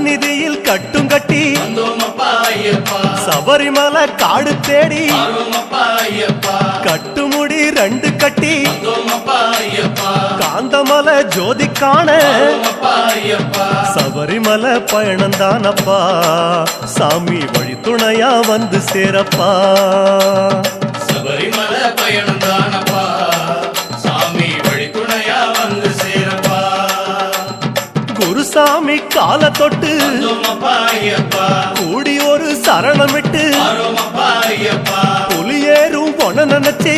சந்நிதியில் கட்டும் கட்டி சபரிமலை காடு தேடி கட்டுமுடி 2 கட்டி காந்தமலை ஜோதி காண சபரிமலை பயணந்தானப்பா சாமி வழி துணையா வந்து சேரப்பா சபரிமலை பயணந்தானப்பா சாமி வழி துணையா வந்து சேரப்பா குருசாமி கால தொட்டு கூடி ஒரு சரணமிட்டு புலியேறும் பொண்ண நினைச்சு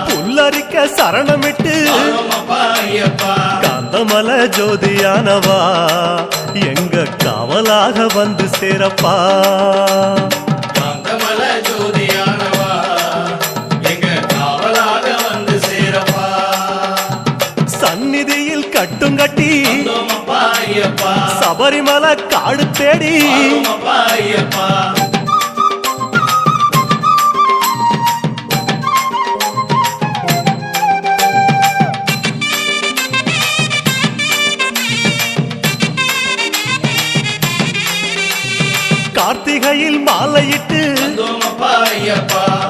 புல்லரிக்க சரணமிட்டு காந்தமலை ஜோதியானவா எங்க காவலாக வந்து சேரப்பா காந்தமலை ஜோதியானவா எங்க காவலாக வந்து சேரப்பா சந்நிதியில் கட்டும் கட்டி சபரிமலை காடு தேடி கார்த்திகையில் மாலையிட்டு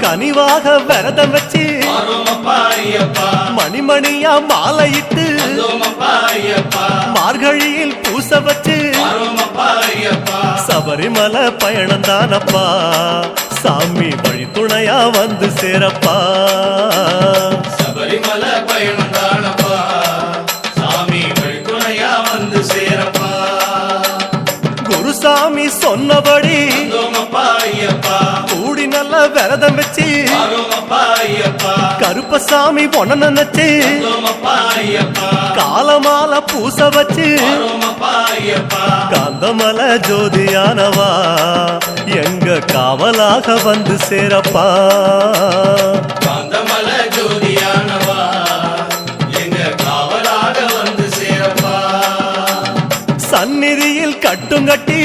கனிவாக விரதம் வச்சு மணிமணியா மாலையிட்டு மார்கழியில் பூச வச்சு சபரிமலை பயணந்தானப்பா சாமி வழி துணையா வந்து சேரப்பா சபரிமலை பயணந்தானப்பா சாமி வழி துணையா வந்து சேரப்பா குருசாமி சொன்னபடி கூடி நல்ல விரதம் வச்சு கருப்பசாமி பொண்ண நினைச்சு காலமால பூச வச்சு காந்தமலை ஜோதியானவா எங்க காவலாக வந்து சேரப்பா காந்தமலை ஜோதியானவா எங்க காவலாக வந்து சேரப்பா சந்நிதியில் கட்டும் கட்டி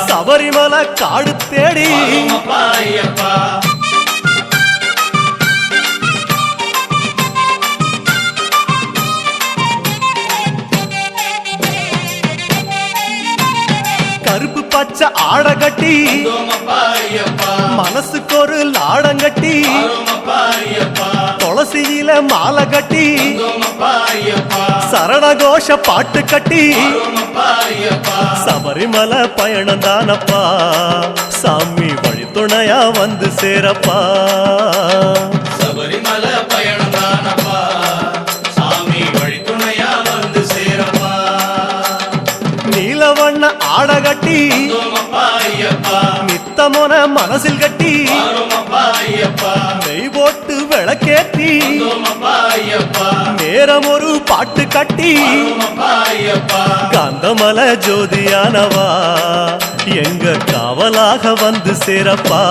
சபரிமலை காடு தேடி கருப்பு பச்சை ஆட கட்டி மனசுக்கு ஒரு லாடங்கட்டி துளசியில மாலை கட்டி சரணகோஷ பாட்டு கட்டி சபரிமலை பயணந்தானப்பா சாமி வழி துணையா வந்து சேரப்பா சபரிமலை பயணந்தானப்பா சாமி வழி துணையா வந்து சேரப்பா நீலவண்ண ஆட கட்டி நித்தமோன மனசில் கட்டி நெய் போட்டு விளக்கேற்றி நேரம் ஒரு பாட்டு கட்டி காந்தமலை ஜோதியானவா எங்க காவலாக வந்து சேரப்பா